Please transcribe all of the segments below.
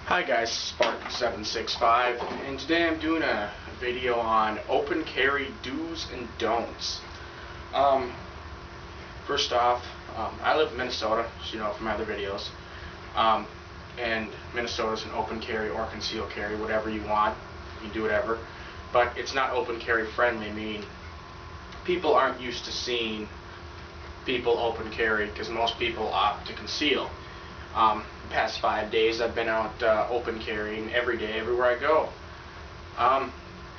Hi guys, Spartan765, and today I'm doing a video on open carry do's and don'ts. First off, I live in Minnesota, as you know from my other videos, and Minnesota's an open carry or concealed carry, whatever you want, you do whatever, but it's not open carry friendly, meaning people aren't used to seeing people open carry because most people opt to conceal. The past 5 days I've been out open carrying every day, everywhere I go.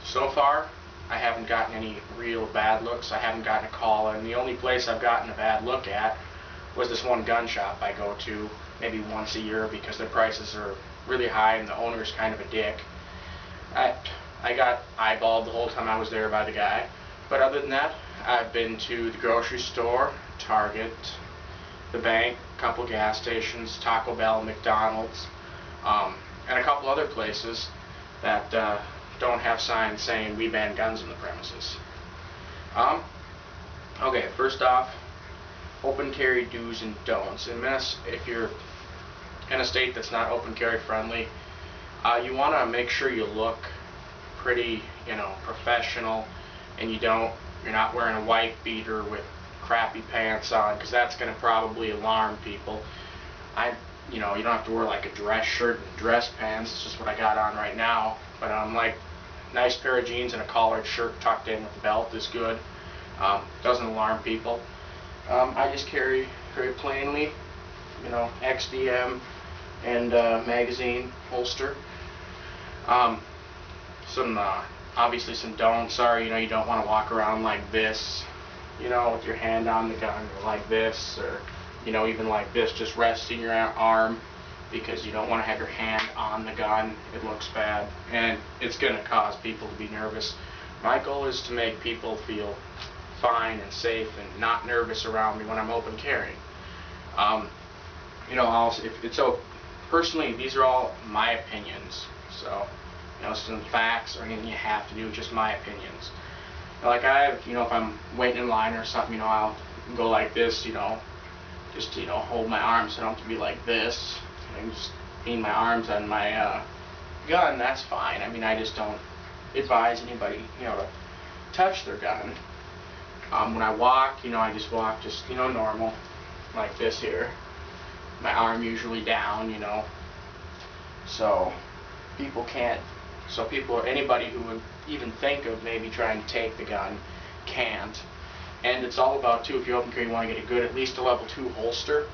So far I haven't gotten any real bad looks. I haven't gotten a call, and the only place I've gotten a bad look at was this one gun shop I go to maybe once a year because their prices are really high and the owner's kind of a dick. I got eyeballed the whole time I was there by the guy, but other than that I've been to the grocery store, Target, the bank, a couple gas stations, Taco Bell, McDonald's, and a couple other places that don't have signs saying we ban guns in the premises. Okay, first off, open carry do's and don'ts. And if you're in a state that's not open carry friendly, you want to make sure you look pretty, professional, and you're not wearing a white beater with crappy pants on, because that's going to probably alarm people. You don't have to wear like a dress shirt and dress pants. It's just what I got on right now. But like nice pair of jeans and a collared shirt tucked in with the belt is good. Doesn't alarm people. I just carry very plainly, XDM and magazine holster. Obviously some don'ts are, you don't want to walk around like this, with your hand on the gun, or like this, or even like this, just resting your arm, because you don't want to have your hand on the gun. It looks bad and it's going to cause people to be nervous. My goal is to make people feel fine and safe and not nervous around me when I'm open carrying. Personally, these are all my opinions, so some facts or anything you have to do, just my opinions. Like if I'm waiting in line or something, I'll go like this, just hold my arms so I don't have to be like this. And just lean my arms on my gun, that's fine. I just don't advise anybody, to touch their gun. When I walk, I just walk normal, like this here. My arm usually down, so anybody who would even think of maybe trying to take the gun can't. And it's all about, too, if you open carry, you want to get a good, at least a level 2 holster,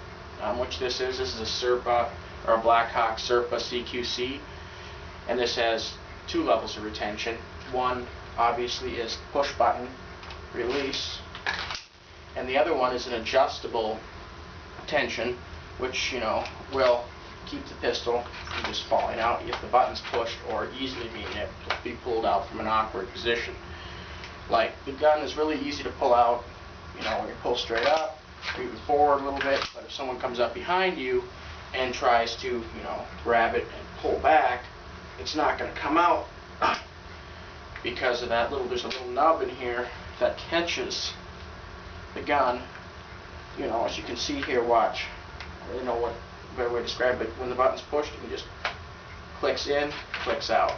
which this is. This is a Serpa, or a Blackhawk Serpa CQC, and this has 2 levels of retention. One, obviously, is push button release, and the other one is an adjustable tension, which, will keep the pistol from just falling out if the button's pushed, or easily being able to be pulled out from an awkward position. Like, the gun is really easy to pull out, when you pull straight up, or even forward a little bit, but if someone comes up behind you and tries to, grab it and pull back, it's not going to come out because of that there's a little nub in here that catches the gun. As you can see here, watch. I don't know what better way to describe it. When the button's pushed, it just clicks in, clicks out,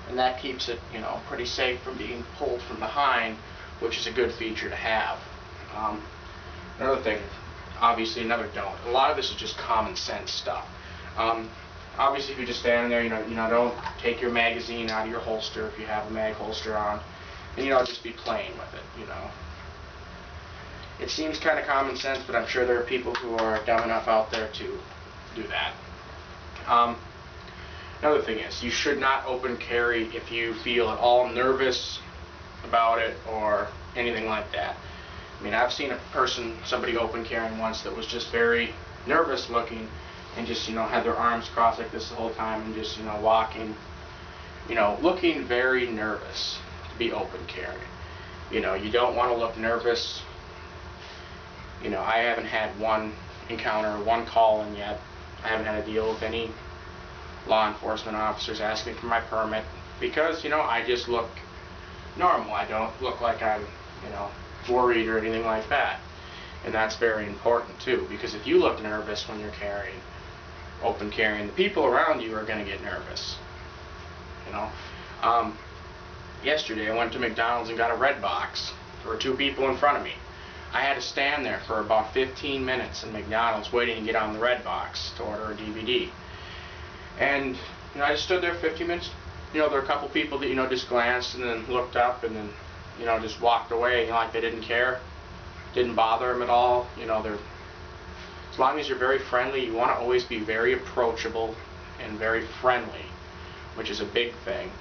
and that keeps it, pretty safe from being pulled from behind, which is a good feature to have. Another thing, obviously, another don't. A lot of this is just common sense stuff. Obviously, if you're just standing there, don't take your magazine out of your holster if you have a mag holster on, and just be playing with it. It seems kind of common sense, but I'm sure there are people who are dumb enough out there to do that. Another thing is, you should not open carry if you feel at all nervous about it or anything like that. I've seen somebody open carrying once that was just very nervous looking, and just, had their arms crossed like this the whole time, and just, walking, looking very nervous to be open carrying. You don't want to look nervous. I haven't had one encounter, one call in yet. I haven't had to deal with any law enforcement officers asking for my permit, because, I just look normal. I don't look like I'm, worried or anything like that. And that's very important, too, because if you look nervous when you're carrying, open carrying. The people around you are going to get nervous. You know. Yesterday I went to McDonald's and got a red box. There were 2 people in front of me. I had to stand there for about 15 minutes in McDonald's waiting to get on the red box to order a DVD. And I just stood there 15 minutes. There were a couple people that just glanced and then looked up and then just walked away, like they didn't care. Didn't bother them at all. As long as you're very friendly, you want to always be very approachable and very friendly, which is a big thing.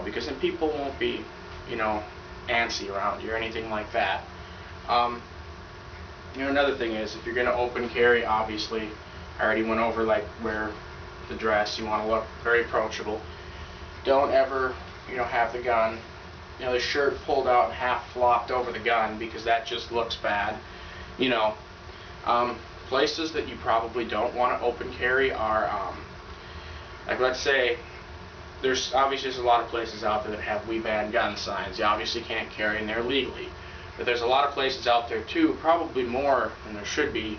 Because then people won't be, antsy around you or anything like that. Another thing is, if you're going to open carry, obviously, I already went over where the dress, you want to look very approachable. Don't ever, have the gun, the shirt pulled out and half flopped over the gun, because that just looks bad. Places that you probably don't want to open carry are, let's say, there's a lot of places out there that have "We ban gun" signs. You obviously can't carry in there legally. But there's a lot of places out there too, probably more than there should be,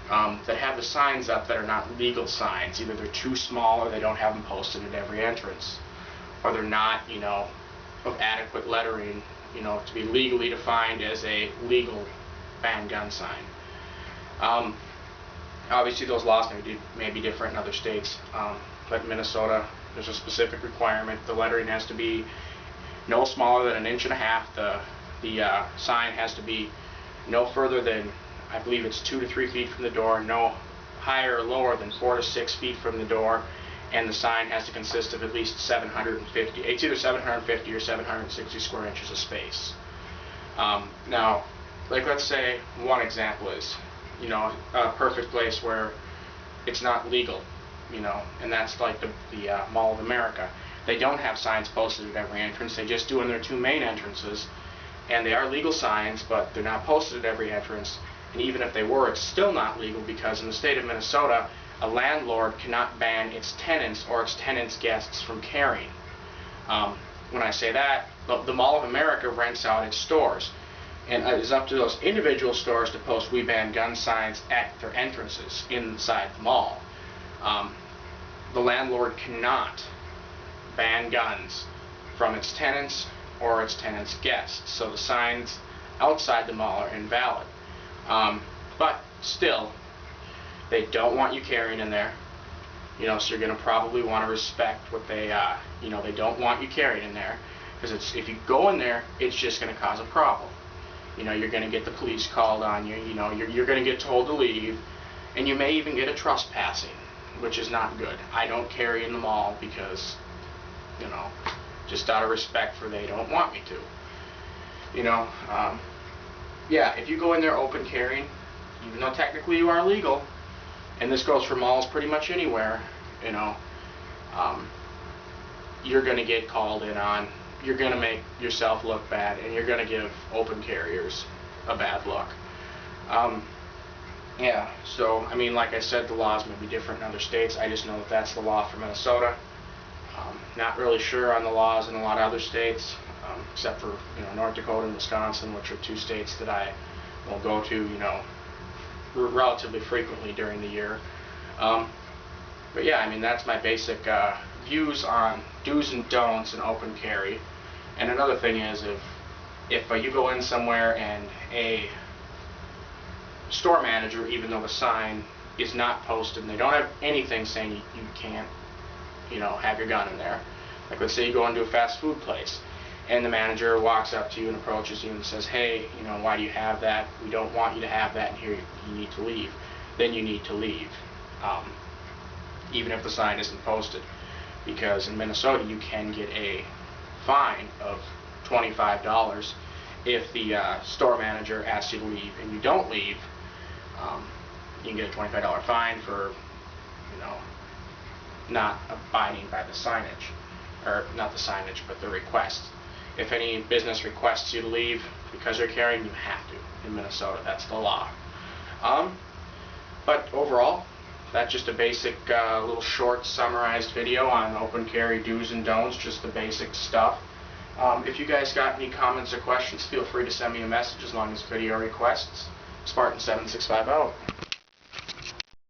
that have the signs up that are not legal signs. Either they're too small, or they don't have them posted at every entrance, or they're not, of adequate lettering, to be legally defined as a legal ban gun sign. Obviously, those laws may be different in other states, but in Minnesota, there's a specific requirement. The lettering has to be no smaller than 1.5 inches. The sign has to be no further than, I believe it's 2 to 3 feet from the door, no higher or lower than 4 to 6 feet from the door, and the sign has to consist of at least 750. It's either 750 or 760 square inches of space. Now, let's say one example is, a perfect place where it's not legal, and that's like the Mall of America. They don't have signs posted at every entrance. They just do in their 2 main entrances, and they are legal signs, but they're not posted at every entrance. And even if they were, it's still not legal, because in the state of Minnesota, a landlord cannot ban its tenants or its tenants' guests from carrying. When I say that, the Mall of America rents out its stores, and it is up to those individual stores to post "We ban gun" signs at their entrances inside the mall. The landlord cannot ban guns from its tenants or its tenants' guests, so the signs outside the mall are invalid. But still, they don't want you carrying in there, so you're going to probably want to respect what they don't want you carrying in there, because if you go in there, it's just going to cause a problem. You're going to get the police called on you, you're going to get told to leave, and you may even get a trespassing, which is not good. I don't carry in the mall because, just out of respect for they don't want me to. Yeah, if you go in there open carrying, even though technically you are legal, and this goes for malls pretty much anywhere, you're going to get called in on, you're going to make yourself look bad, and you're going to give open carriers a bad look. Yeah, so, like I said, the laws may be different in other states. I just know that that's the law for Minnesota. Not really sure on the laws in a lot of other states, except for North Dakota and Wisconsin, which are 2 states that I will go to relatively frequently during the year. But yeah, that's my basic views on do's and don'ts in open carry. And another thing is, if you go in somewhere and a store manager, even though the sign is not posted and they don't have anything saying you can't have your gun in there. Like, let's say you go into a fast food place and the manager walks up to you and approaches you and says, "Hey, why do you have that? We don't want you to have that, and here you need to leave." Then you need to leave, even if the sign isn't posted, because in Minnesota you can get a fine of $25 if the store manager asks you to leave and you don't leave. You can get a $25 fine for not abiding by the signage, or not the signage, but the request. If any business requests you to leave because you're carrying, you have to in Minnesota. That's the law. But overall, that's just a basic little short summarized video on open carry do's and don'ts, just the basic stuff. If you guys got any comments or questions, feel free to send me a message as long as video requests. Spartan765 out.